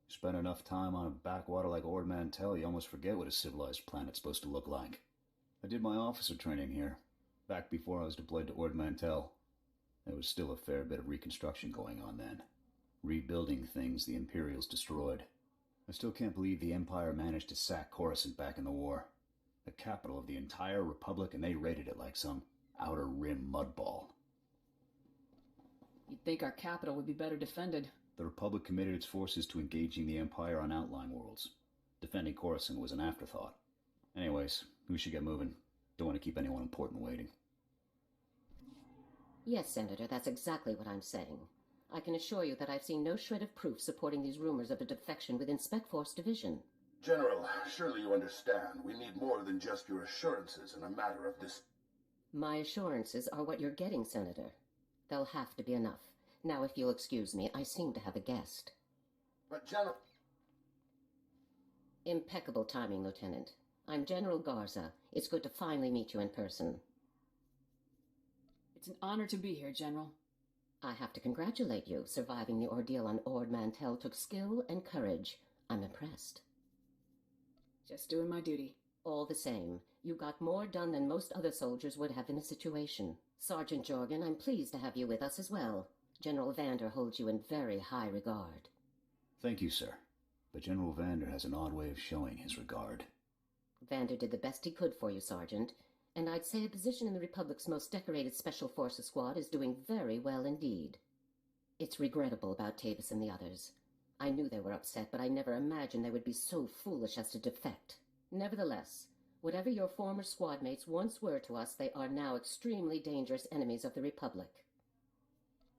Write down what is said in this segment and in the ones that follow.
Spend enough time on a backwater like Ord Mantell, you almost forget what a civilized planet's supposed to look like. I did my officer training here, back before I was deployed to Ord Mantell. There was still a fair bit of reconstruction going on then. Rebuilding things the Imperials destroyed. I still can't believe the Empire managed to sack Coruscant back in the war. The capital of the entire Republic, and they raided it like some outer rim mudball. You'd think our capital would be better defended. The Republic committed its forces to engaging the Empire on outlying worlds. Defending Coruscant was an afterthought. Anyways, we should get moving. Don't want to keep anyone important waiting. Yes, Senator, that's exactly what I'm saying. I can assure you that I've seen no shred of proof supporting these rumors of a defection within Spec Force Division. General, surely you understand. We need more than just your assurances in a matter of this. My assurances are what you're getting, Senator. They'll have to be enough. Now, if you'll excuse me, I seem to have a guest. But, General... Impeccable timing, Lieutenant. I'm General Garza. It's good to finally meet you in person. It's an honor to be here, General. I have to congratulate you. Surviving the ordeal on Ord Mantell took skill and courage. I'm impressed. Just doing my duty. All the same, you got more done than most other soldiers would have in the situation. Sergeant Jorgen, I'm pleased to have you with us as well. General Vander holds you in very high regard. Thank you, sir. But General Vander has an odd way of showing his regard. Vander did the best he could for you, Sergeant. And I'd say a position in the Republic's most decorated Special Forces squad is doing very well indeed. It's regrettable about Tavis and the others. I knew they were upset, but I never imagined they would be so foolish as to defect. Nevertheless, whatever your former squad mates once were to us, they are now extremely dangerous enemies of the Republic.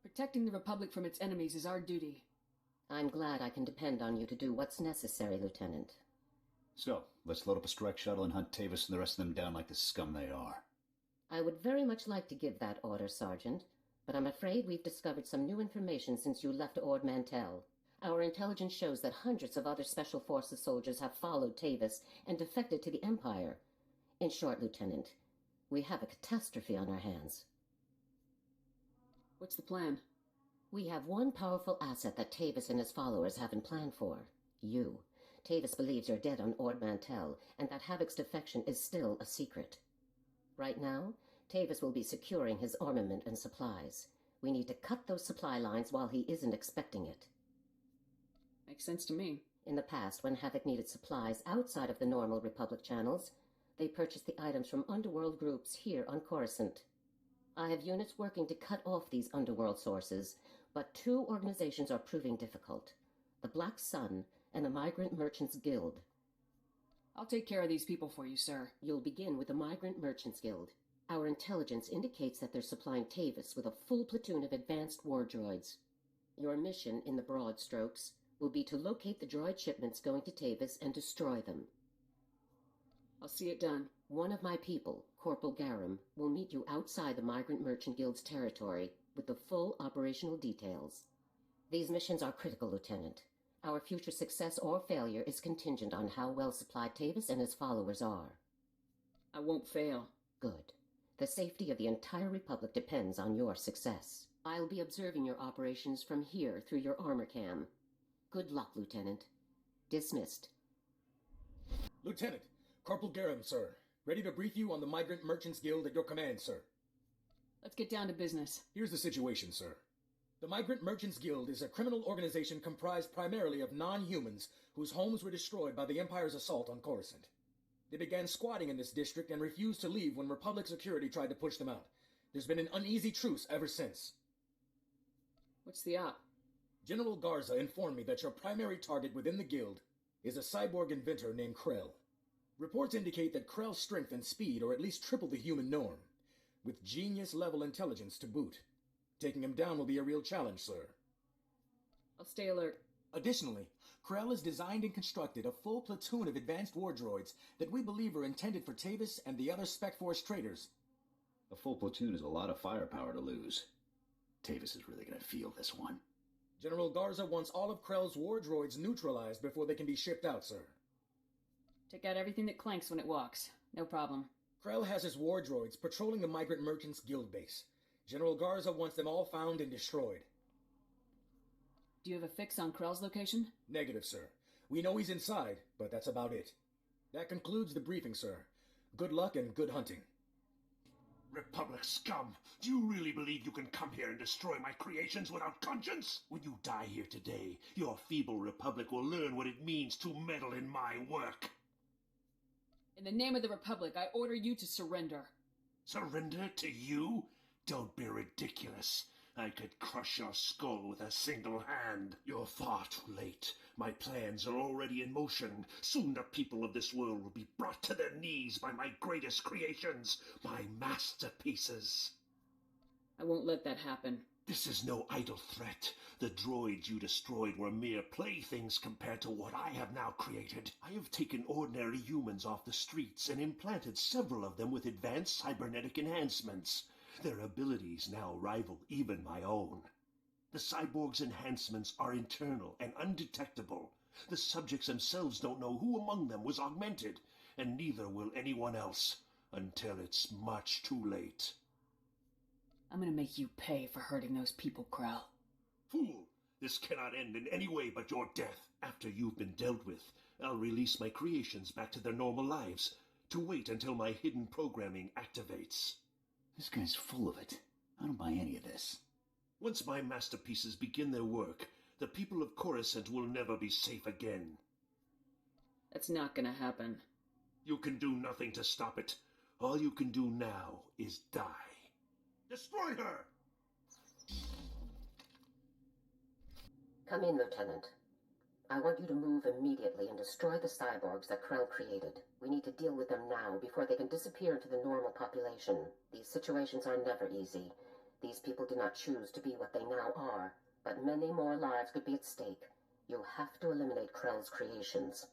Protecting the Republic from its enemies is our duty. I'm glad I can depend on you to do what's necessary, Lieutenant. So, let's load up a strike shuttle and hunt Tavis and the rest of them down like the scum they are. I would very much like to give that order, Sergeant, but I'm afraid we've discovered some new information since you left Ord Mantell. Our intelligence shows that hundreds of other Special Forces soldiers have followed Tavis and defected to the Empire. In short, Lieutenant, we have a catastrophe on our hands. What's the plan? We have one powerful asset that Tavis and his followers haven't planned for. You. Tavis believes you're dead on Ord Mantell, and that Havoc's defection is still a secret. Right now, Tavis will be securing his armament and supplies. We need to cut those supply lines while he isn't expecting it. Makes sense to me. In the past, when Havoc needed supplies outside of the normal Republic channels, they purchased the items from underworld groups here on Coruscant. I have units working to cut off these underworld sources, but two organizations are proving difficult. The Black Sun and the Migrant Merchants Guild. I'll take care of these people for you, sir. You'll begin with the Migrant Merchants Guild. Our intelligence indicates that they're supplying Tavis with a full platoon of advanced war droids. Your mission, in the broad strokes, will be to locate the droid shipments going to Tavis and destroy them. I'll see it done. One of my people, Corporal Garum, will meet you outside the Migrant Merchant Guild's territory with the full operational details. These missions are critical, Lieutenant. Our future success or failure is contingent on how well supplied Tavis and his followers are. I won't fail. Good. The safety of the entire Republic depends on your success. I'll be observing your operations from here through your armor cam. Good luck, Lieutenant. Dismissed. Lieutenant, Corporal Garum, sir. Ready to brief you on the Migrant Merchants Guild at your command, sir. Let's get down to business. Here's the situation, sir. The Migrant Merchants Guild is a criminal organization comprised primarily of non-humans whose homes were destroyed by the Empire's assault on Coruscant. They began squatting in this district and refused to leave when Republic security tried to push them out. There's been an uneasy truce ever since. What's the op? General Garza informed me that your primary target within the guild is a cyborg inventor named Krell. Reports indicate that Krell's strength and speed are at least triple the human norm, with genius-level intelligence to boot. Taking him down will be a real challenge, sir. I'll stay alert. Additionally, Krell has designed and constructed a full platoon of advanced war droids that we believe are intended for Tavis and the other Spec Force traders. A full platoon is a lot of firepower to lose. Tavis is really going to feel this one. General Garza wants all of Krell's war droids neutralized before they can be shipped out, sir. Take out everything that clanks when it walks. No problem. Krell has his war droids patrolling the Migrant Merchants Guild base. General Garza wants them all found and destroyed. Do you have a fix on Krell's location? Negative, sir. We know he's inside, but that's about it. That concludes the briefing, sir. Good luck and good hunting. Republic scum! Do you really believe you can come here and destroy my creations without conscience? When you die here today, your feeble Republic will learn what it means to meddle in my work. In the name of the Republic, I order you to surrender. Surrender to you? Don't be ridiculous. I could crush your skull with a single hand. You're far too late. My plans are already in motion. Soon the people of this world will be brought to their knees by my greatest creations, my masterpieces. I won't let that happen. This is no idle threat. The droids you destroyed were mere playthings compared to what I have now created. I have taken ordinary humans off the streets and implanted several of them with advanced cybernetic enhancements. Their abilities now rival even my own. The cyborg's enhancements are internal and undetectable. The subjects themselves don't know who among them was augmented, and neither will anyone else, until it's much too late. I'm gonna make you pay for hurting those people, Krell. Fool! This cannot end in any way but your death. After you've been dealt with, I'll release my creations back to their normal lives, to wait until my hidden programming activates. This guy's full of it. I don't buy any of this. Once my masterpieces begin their work, the people of Coruscant will never be safe again. That's not gonna happen. You can do nothing to stop it. All you can do now is die. Destroy her! Come in, Lieutenant. I want you to move immediately and destroy the cyborgs that Krell created. We need to deal with them now before they can disappear into the normal population. These situations are never easy. These people did not choose to be what they now are, but many more lives could be at stake. You have to eliminate Krell's creations.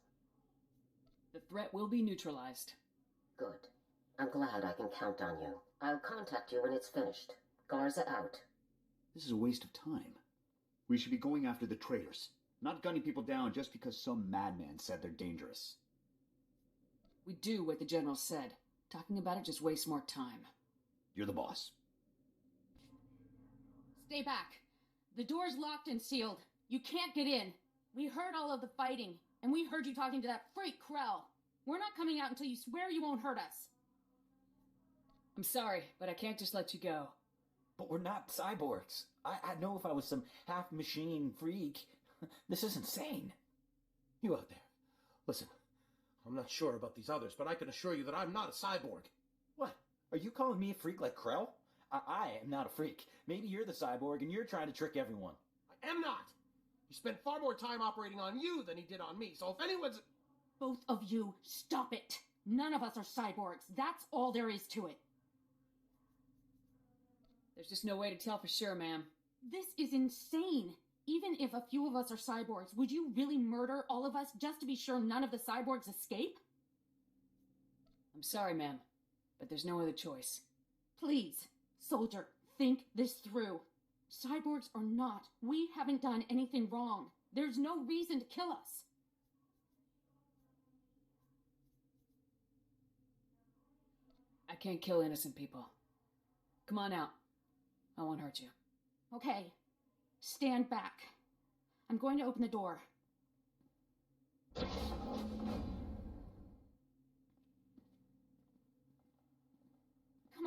The threat will be neutralized. Good. I'm glad I can count on you. I'll contact you when it's finished. Garza out. This is a waste of time. We should be going after the traitors, not gunning people down just because some madman said they're dangerous. We do what the General said. Talking about it just wastes more time. You're the boss. Stay back. The door's locked and sealed. You can't get in. We heard all of the fighting, and we heard you talking to that freak Krell. We're not coming out until you swear you won't hurt us. I'm sorry, but I can't just let you go. But we're not cyborgs. I'd know if I was some half-machine freak. This is insane. You out there. Listen, I'm not sure about these others, but I can assure you that I'm not a cyborg. What? Are you calling me a freak like Krell? I am not a freak. Maybe you're the cyborg and you're trying to trick everyone. I am not. He spent far more time operating on you than he did on me, so if anyone's... Both of you, stop it. None of us are cyborgs. That's all there is to it. There's just no way to tell for sure, ma'am. This is insane. Even if a few of us are cyborgs, would you really murder all of us just to be sure none of the cyborgs escape? I'm sorry, ma'am, but there's no other choice. Please, soldier, think this through. Cyborgs or not, we haven't done anything wrong. There's no reason to kill us. I can't kill innocent people. Come on out. I won't hurt you. Okay. Stand back. I'm going to open the door. Come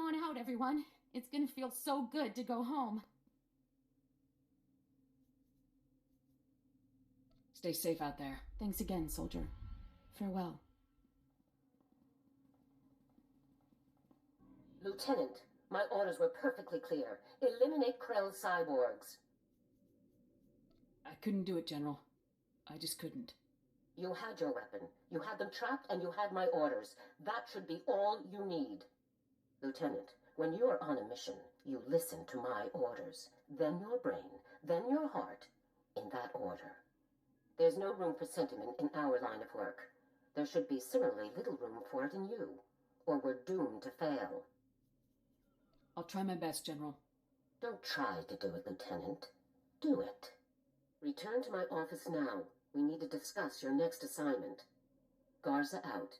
on out, everyone. It's gonna feel so good to go home. Stay safe out there. Thanks again, soldier. Farewell. Lieutenant, my orders were perfectly clear. Eliminate Krell's cyborgs. I couldn't do it, General. I just couldn't. You had your weapon. You had them trapped and you had my orders. That should be all you need. Lieutenant, when you are on a mission, you listen to my orders. Then your brain, then your heart, in that order. There's no room for sentiment in our line of work. There should be similarly little room for it in you, or we're doomed to fail. I'll try my best, General. Don't try to do it, Lieutenant. Do it. Return to my office now. We need to discuss your next assignment. Garza out.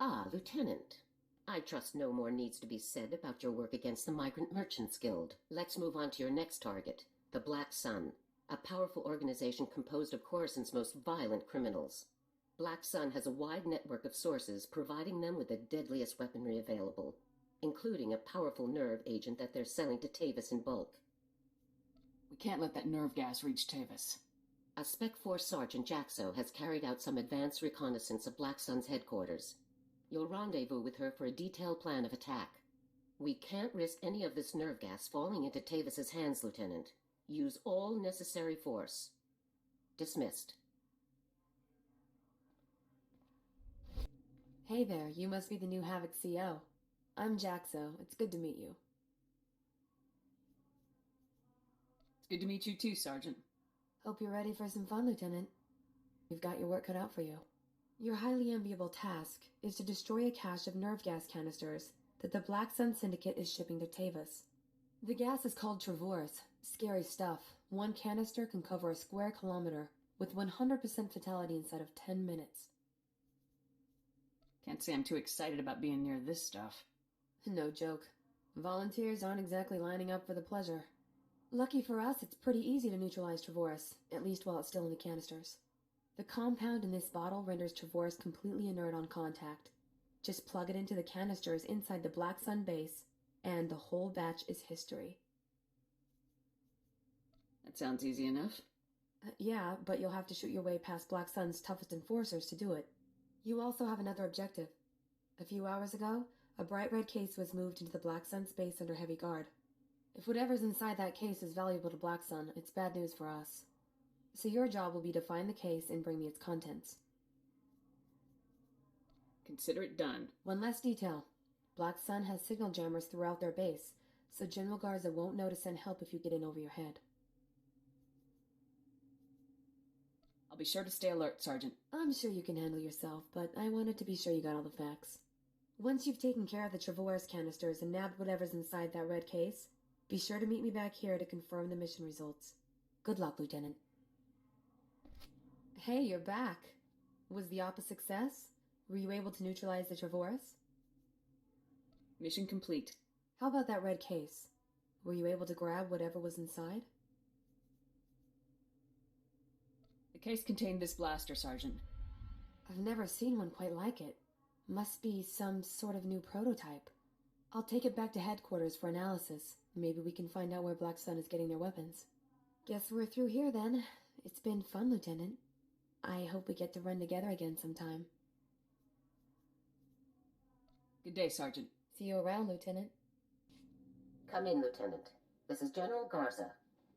Ah, Lieutenant. I trust no more needs to be said about your work against the Migrant Merchants Guild. Let's move on to your next target, the Black Sun. a powerful organization composed of Coruscant's most violent criminals. Black Sun has a wide network of sources providing them with the deadliest weaponry available, including a powerful nerve agent that they're selling to Tavis in bulk. We can't let that nerve gas reach Tavis. A Spec Force Sergeant Jaxo has carried out some advanced reconnaissance of Black Sun's headquarters. You'll rendezvous with her for a detailed plan of attack. We can't risk any of this nerve gas falling into Tavis's hands, Lieutenant. Use all necessary force. Dismissed. Hey there, you must be the new Havoc CO. I'm Jaxo. It's good to meet you. It's good to meet you too, Sergeant. Hope you're ready for some fun, Lieutenant. You've got your work cut out for you. Your highly enviable task is to destroy a cache of nerve gas canisters that the Black Sun Syndicate is shipping to Tavis. The gas is called Travorus. Scary stuff. One canister can cover a square kilometer with 100% fatality inside of 10 minutes. Can't say I'm too excited about being near this stuff. No joke. Volunteers aren't exactly lining up for the pleasure. Lucky for us, it's pretty easy to neutralize Travorus, at least while it's still in the canisters. The compound in this bottle renders Travorus completely inert on contact. Just plug it into the canisters inside the Black Sun base, and the whole batch is history. That sounds easy enough. Yeah, but you'll have to shoot your way past Black Sun's toughest enforcers to do it. You also have another objective. A few hours ago, a bright red case was moved into the Black Sun space under heavy guard. If whatever's inside that case is valuable to Black Sun, it's bad news for us. So your job will be to find the case and bring me its contents. Consider it done. One last detail. Black Sun has signal jammers throughout their base, so General Garza won't know to send help if you get in over your head. I'll be sure to stay alert, Sergeant. I'm sure you can handle yourself, but I wanted to be sure you got all the facts. Once you've taken care of the Travorus canisters and nabbed whatever's inside that red case, be sure to meet me back here to confirm the mission results. Good luck, Lieutenant. Hey, you're back. Was the op a success? Were you able to neutralize the Travorus? Mission complete. How about that red case? Were you able to grab whatever was inside? The case contained this blaster, Sergeant. I've never seen one quite like it. Must be some sort of new prototype. I'll take it back to headquarters for analysis. Maybe we can find out where Black Sun is getting their weapons. Guess we're through here then. It's been fun, Lieutenant. I hope we get to run together again sometime. Good day, Sergeant. See you around, Lieutenant. Come in, Lieutenant. This is General Garza.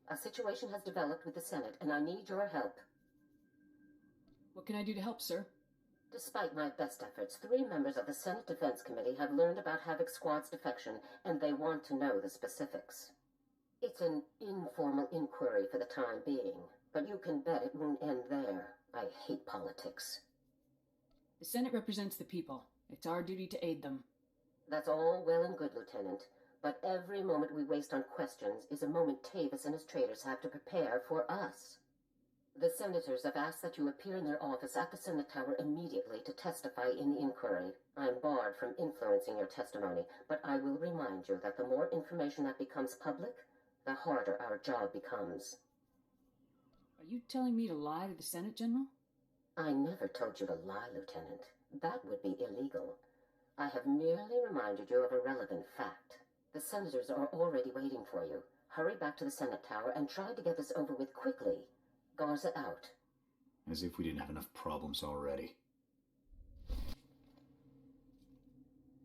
A situation has developed with the Senate, and I need your help. What can I do to help, sir? Despite my best efforts, 3 members of the Senate Defense Committee have learned about Havoc Squad's defection, and they want to know the specifics. It's an informal inquiry for the time being, but you can bet it won't end there. I hate politics. The Senate represents the people. It's our duty to aid them. That's all well and good, Lieutenant, but every moment we waste on questions is a moment Tavis and his traitors have to prepare for us. The senators have asked that you appear in their office at the Senate Tower immediately to testify in the inquiry. I am barred from influencing your testimony, but I will remind you that the more information that becomes public, the harder our job becomes. Are you telling me to lie to the Senate, General? I never told you to lie, Lieutenant. That would be illegal. I have merely reminded you of a relevant fact. The senators are already waiting for you. Hurry back to the Senate Tower and try to get this over with quickly. Garza out. As if we didn't have enough problems already.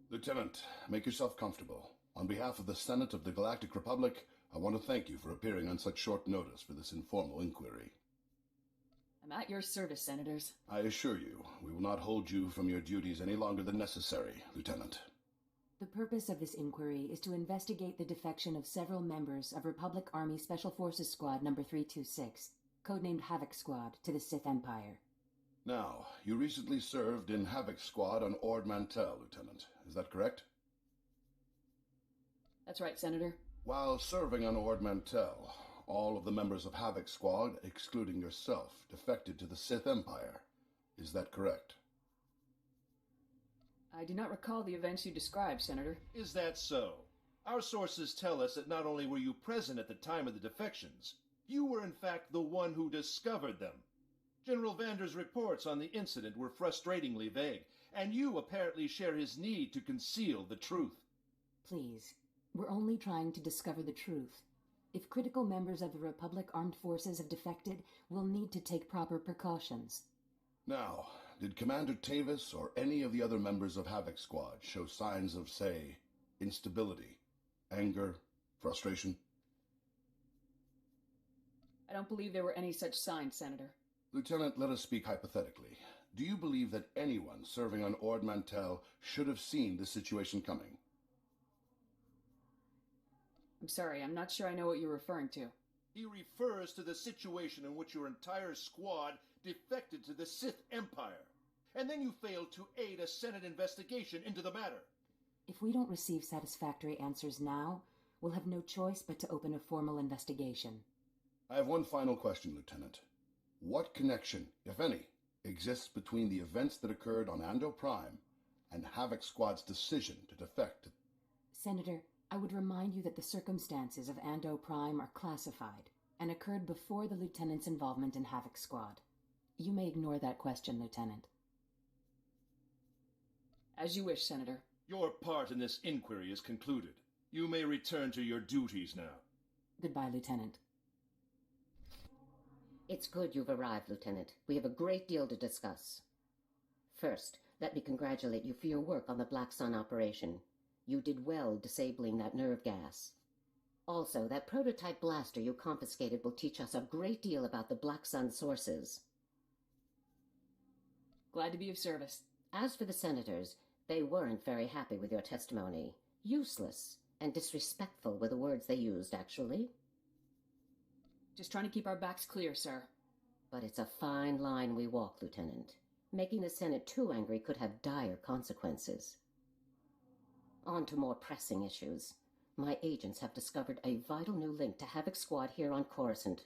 Lieutenant, make yourself comfortable. On behalf of the Senate of the Galactic Republic, I want to thank you for appearing on such short notice for this informal inquiry. I'm at your service, Senators. I assure you, we will not hold you from your duties any longer than necessary, Lieutenant. The purpose of this inquiry is to investigate the defection of several members of Republic Army Special Forces Squad number 326, codenamed Havoc Squad, to the Sith Empire. Now, you recently served in Havoc Squad on Ord Mantell, Lieutenant. Is that correct? That's right, Senator. While serving on Ord Mantell, all of the members of Havoc Squad, excluding yourself, defected to the Sith Empire. Is that correct? I do not recall the events you described, Senator. Is that so? Our sources tell us that not only were you present at the time of the defections, You were in fact the one who discovered them. General Vander's reports on the incident were frustratingly vague, and you apparently share his need to conceal the truth. Please, we're only trying to discover the truth. If critical members of the Republic Armed Forces have defected, we'll need to take proper precautions. Now, did Commander Tavis or any of the other members of Havoc Squad show signs of, say, instability, anger, frustration? I don't believe there were any such signs, Senator. Lieutenant, let us speak hypothetically. Do you believe that anyone serving on Ord Mantell should have seen this situation coming? I'm sorry, I'm not sure I know what you're referring to. He refers to the situation in which your entire squad defected to the Sith Empire, and then you failed to aid a Senate investigation into the matter. If we don't receive satisfactory answers now, we'll have no choice but to open a formal investigation. I have one final question, Lieutenant. What connection, if any, exists between the events that occurred on Ando Prime and Havoc Squad's decision to defect? Senator, I would remind you that the circumstances of Ando Prime are classified and occurred before the Lieutenant's involvement in Havoc Squad. You may ignore that question, Lieutenant. As you wish, Senator. Your part in this inquiry is concluded. You may return to your duties now. Goodbye, Lieutenant. It's good you've arrived, Lieutenant. We have a great deal to discuss. First, let me congratulate you for your work on the Black Sun operation. You did well disabling that nerve gas. Also, that prototype blaster you confiscated will teach us a great deal about the Black Sun sources. Glad to be of service. As for the senators, they weren't very happy with your testimony. Useless and disrespectful were the words they used, actually. Just trying to keep our backs clear, sir. But it's a fine line we walk, Lieutenant. Making the Senate too angry could have dire consequences. On to more pressing issues. My agents have discovered a vital new link to Havoc Squad here on Coruscant.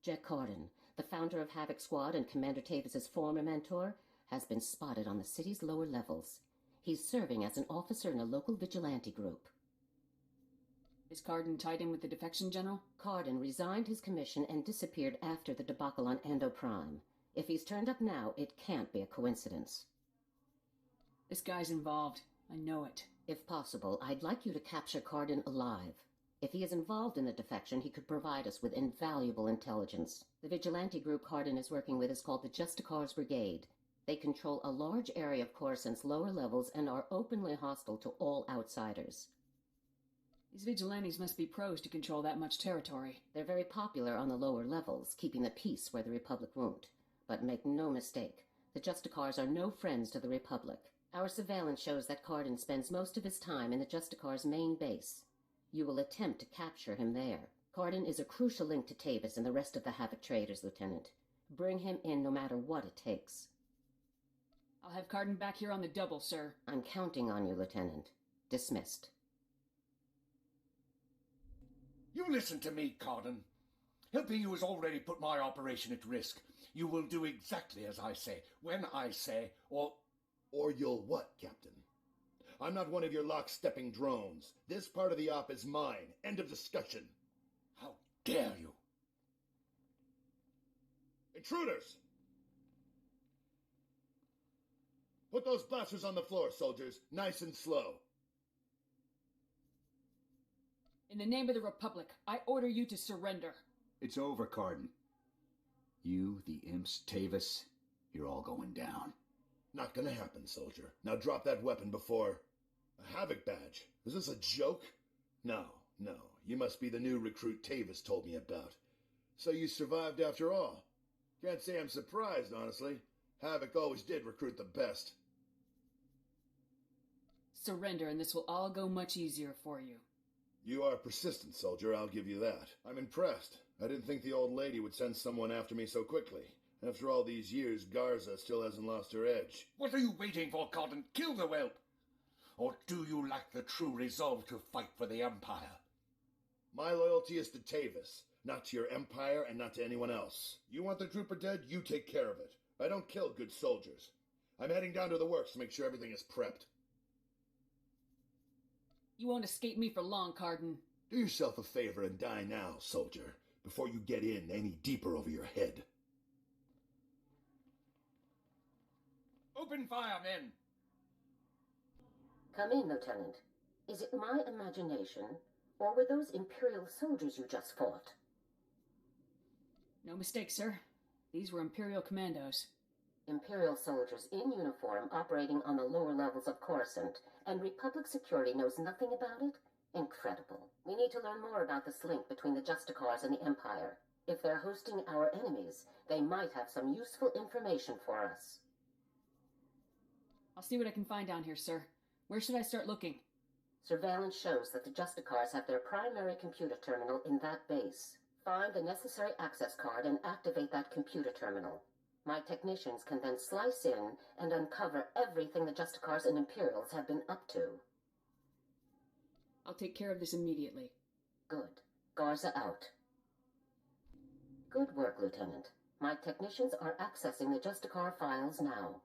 Jack Corden, the founder of Havoc Squad and Commander Tavis's former mentor, has been spotted on the city's lower levels. He's serving as an officer in a local vigilante group. Is Cardin tied in with the defection general? Cardin resigned his commission and disappeared after the debacle on Ando Prime. If he's turned up now, it can't be a coincidence. This guy's involved. I know it. If possible, I'd like you to capture Cardin alive. If he is involved in the defection, he could provide us with invaluable intelligence. The vigilante group Cardin is working with is called the SWTOR's Brigade. They control a large area of Coruscant's lower levels and are openly hostile to all outsiders. These vigilantes must be pros to control that much territory. They're very popular on the lower levels, keeping the peace where the Republic won't. But make no mistake, the SWTORs are no friends to the Republic. Our surveillance shows that Cardin spends most of his time in the SWTOR's main base. You will attempt to capture him there. Cardin is a crucial link to Tavis and the rest of the Havoc traders, Lieutenant. Bring him in no matter what it takes. I'll have Cardin back here on the double, sir. I'm counting on you, Lieutenant. Dismissed. You listen to me, Cardin. Helping you has already put my operation at risk. You will do exactly as I say, when I say, or you'll what, Captain? I'm not one of your lock-stepping drones. This part of the op is mine. End of discussion. How dare you? Intruders! Put those blasters on the floor, soldiers. Nice and slow. In the name of the Republic, I order you to surrender. It's over, Cardin. You, the imps, Tavis, you're all going down. Not gonna happen, soldier. Now drop that weapon before... A Havoc badge? Is this a joke? No. You must be the new recruit Tavis told me about. So you survived after all. Can't say I'm surprised, honestly. Havoc always did recruit the best. Surrender, and this will all go much easier for you. You are persistent, soldier, I'll give you that. I'm impressed. I didn't think the old lady would send someone after me so quickly. After all these years, Garza still hasn't lost her edge. What are you waiting for, Cardin? Kill the whelp! Or do you lack the true resolve to fight for the Empire? My loyalty is to Tavis, not to your Empire and not to anyone else. You want the trooper dead? You take care of it. I don't kill good soldiers. I'm heading down to the works to make sure everything is prepped. You won't escape me for long, Cardin. Do yourself a favor and die now, soldier, before you get in any deeper over your head. Open fire, men! Come in, Lieutenant. Is it my imagination, or were those Imperial soldiers you just fought? No mistake, sir. These were Imperial commandos. Imperial soldiers in uniform operating on the lower levels of Coruscant, and Republic security knows nothing about it? Incredible. We need to learn more about this link between the Justicars and the Empire. If they're hosting our enemies, they might have some useful information for us. I'll see what I can find down here, sir. Where should I start looking? Surveillance shows that the Justicars have their primary computer terminal in that base. Find the necessary access card and activate that computer terminal. My technicians can then slice in and uncover everything the Justicars and Imperials have been up to. I'll take care of this immediately. Good. Garza out. Good work, Lieutenant. My technicians are accessing the Justicar files now.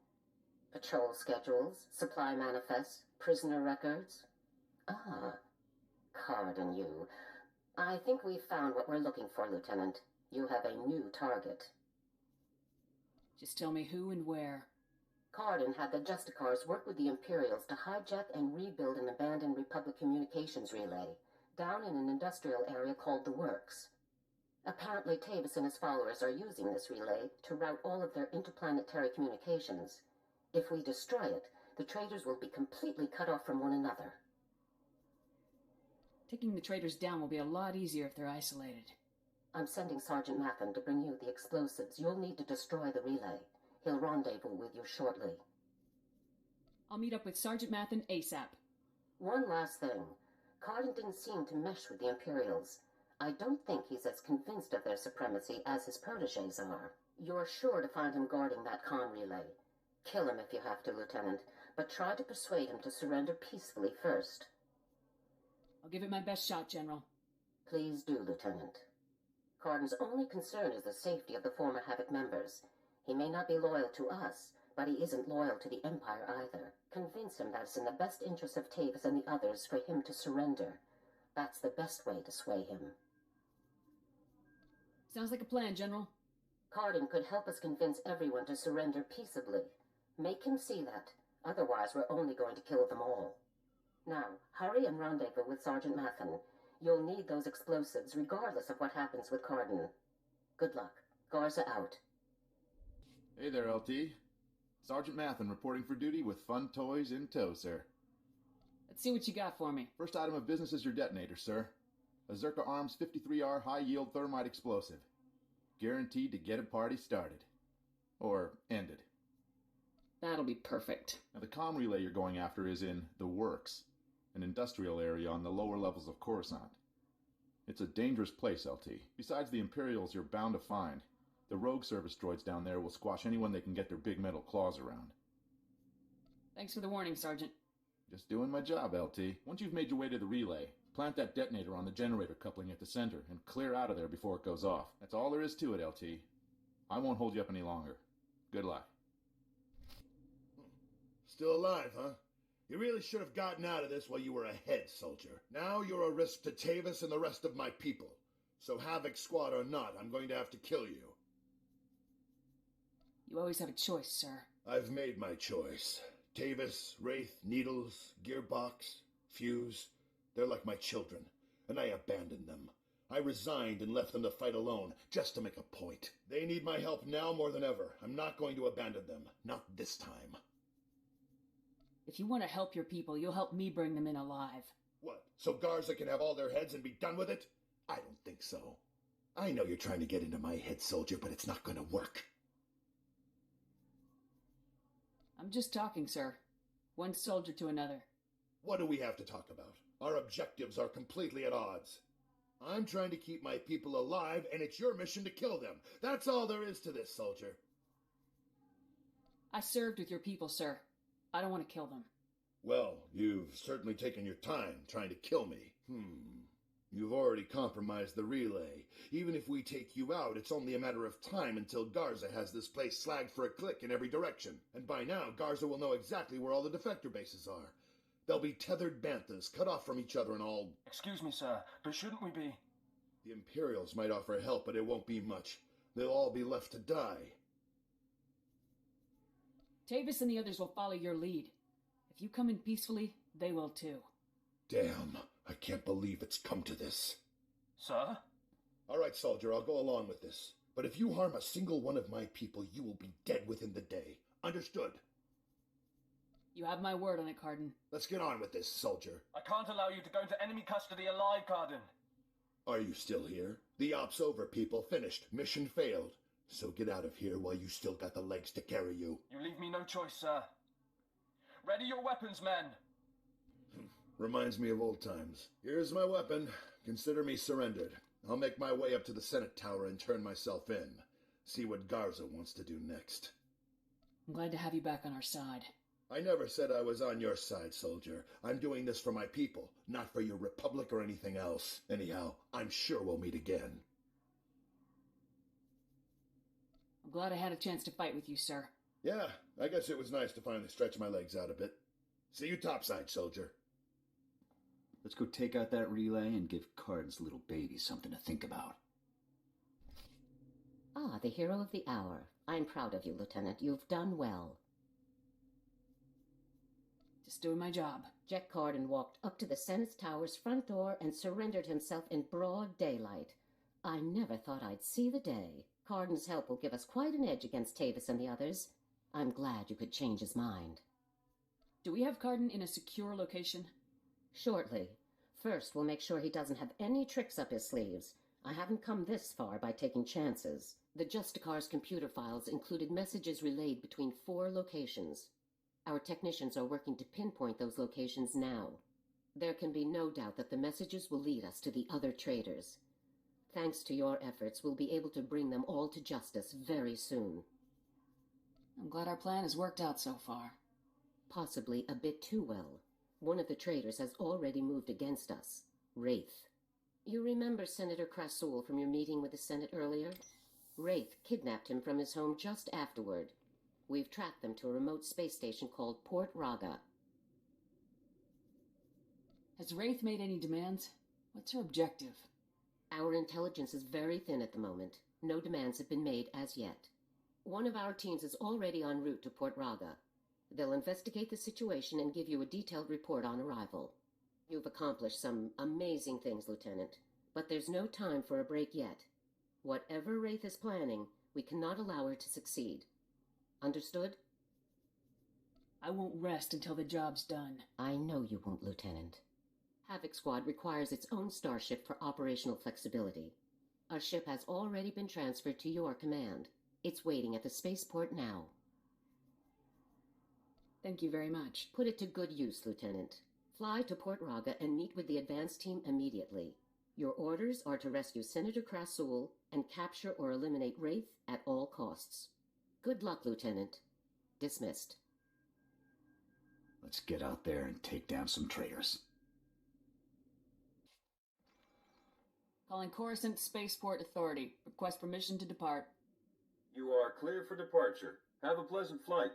Patrol schedules, supply manifests, prisoner records. Ah, Card and you. I think we've found what we're looking for, Lieutenant. You have a new target. Just tell me who and where. Carden had the Justicars work with the Imperials to hijack and rebuild an abandoned Republic communications relay down in an industrial area called the Works. Apparently Tavis and his followers are using this relay to route all of their interplanetary communications. If we destroy it, the traitors will be completely cut off from one another. Taking the traitors down will be a lot easier if they're isolated. I'm sending Sergeant Mathen to bring you the explosives you'll need to destroy the relay. He'll rendezvous with you shortly. I'll meet up with Sergeant Mathen ASAP. One last thing. Carden didn't seem to mesh with the Imperials. I don't think he's as convinced of their supremacy as his protégés are. You're sure to find him guarding that comm relay. Kill him if you have to, Lieutenant, but try to persuade him to surrender peacefully first. I'll give it my best shot, General. Please do, Lieutenant. Carden's only concern is the safety of the former Havoc members. He may not be loyal to us, but he isn't loyal to the Empire either. Convince him that it's in the best interest of Tavis and the others for him to surrender. That's the best way to sway him. Sounds like a plan, General. Carden could help us convince everyone to surrender peaceably. Make him see that. Otherwise, we're only going to kill them all. Now, hurry and rendezvous with Sergeant Mathen. You'll need those explosives regardless of what happens with Carden. Good luck. Garza out. Hey there, LT. Sergeant Mathen reporting for duty with fun toys in tow, sir. Let's see what you got for me. First item of business is your detonator, sir. A Zerka Arms 53R high-yield thermite explosive. Guaranteed to get a party started. Or ended. That'll be perfect. Now, the comm relay you're going after is in the Works, an industrial area on the lower levels of Coruscant. It's a dangerous place, LT. Besides the Imperials you're bound to find, the rogue service droids down there will squash anyone they can get their big metal claws around. Thanks for the warning, Sergeant. Just doing my job, LT. Once you've made your way to the relay, plant that detonator on the generator coupling at the center and clear out of there before it goes off. That's all there is to it, LT. I won't hold you up any longer. Good luck. Still alive, huh? You really should have gotten out of this while you were ahead, soldier. Now you're a risk to Tavis and the rest of my people. So Havoc Squad or not, I'm going to have to kill you. You always have a choice, sir. I've made my choice. Tavis, Wraith, Needles, Gearbox, Fuse, they're like my children, and I abandoned them. I resigned and left them to fight alone, just to make a point. They need my help now more than ever. I'm not going to abandon them. Not this time. If you want to help your people, you'll help me bring them in alive. What, so Garza can have all their heads and be done with it? I don't think so. I know you're trying to get into my head, soldier, but it's not going to work. I'm just talking, sir. One soldier to another. What do we have to talk about? Our objectives are completely at odds. I'm trying to keep my people alive, and it's your mission to kill them. That's all there is to this, soldier. I served with your people, sir. I don't want to kill them. Well, you've certainly taken your time trying to kill me. You've already compromised the relay. Even if we take you out, it's only a matter of time until Garza has this place slagged for a click in every direction. And by now, Garza will know exactly where all the defector bases are. They'll be tethered banthas, cut off from each other and all... Excuse me, sir, but shouldn't we be... The Imperials might offer help, but it won't be much. They'll all be left to die. Tavis and the others will follow your lead. If you come in peacefully, they will too. Damn, I can't believe it's come to this. Sir? All right, soldier, I'll go along with this. But if you harm a single one of my people, you will be dead within the day. Understood? You have my word on it, Cardin. Let's get on with this, soldier. I can't allow you to go into enemy custody alive, Cardin. Are you still here? The op's over, people. Finished. Mission failed. So get out of here while you still got the legs to carry you. You leave me no choice, sir. Ready your weapons, men. Reminds me of old times. Here's my weapon. Consider me surrendered. I'll make my way up to the Senate Tower and turn myself in. See what Garza wants to do next. I'm glad to have you back on our side. I never said I was on your side, soldier. I'm doing this for my people, not for your republic or anything else. Anyhow, I'm sure we'll meet again. I'm glad I had a chance to fight with you, sir. Yeah, I guess it was nice to finally stretch my legs out a bit. See you topside, soldier. Let's go take out that relay and give Cardin's little baby something to think about. Ah, the hero of the hour. I'm proud of you, Lieutenant. You've done well. Just doing my job. Jack Cardin walked up to the Senate Tower's front door and surrendered himself in broad daylight. I never thought I'd see the day. Cardin's help will give us quite an edge against Tavis and the others. I'm glad you could change his mind. Do we have Cardin in a secure location? Shortly. First, we'll make sure he doesn't have any tricks up his sleeves. I haven't come this far by taking chances. The Justicar's computer files included messages relayed between 4 locations. Our technicians are working to pinpoint those locations now. There can be no doubt that the messages will lead us to the other traitors. Thanks to your efforts, we'll be able to bring them all to justice very soon. I'm glad our plan has worked out so far. Possibly a bit too well. One of the traitors has already moved against us. Wraith. You remember Senator Krasul from your meeting with the Senate earlier? Wraith kidnapped him from his home just afterward. We've tracked them to a remote space station called Port Raga. Has Wraith made any demands? What's her objective? Our intelligence is very thin at the moment. No demands have been made as yet. One of our teams is already en route to Port Raga. They'll investigate the situation and give you a detailed report on arrival. You've accomplished some amazing things, Lieutenant, but there's no time for a break yet. Whatever Wraith is planning, we cannot allow her to succeed. Understood? I won't rest until the job's done. I know you won't, Lieutenant. Havoc Squad requires its own starship for operational flexibility. Our ship has already been transferred to your command. It's waiting at the spaceport now. Thank you very much. Put it to good use, Lieutenant. Fly to Port Raga and meet with the advance team immediately. Your orders are to rescue Senator Krasul and capture or eliminate Wraith at all costs. Good luck, Lieutenant. Dismissed. Let's get out there and take down some traitors. Calling Coruscant Spaceport Authority. Request permission to depart. You are clear for departure. Have a pleasant flight.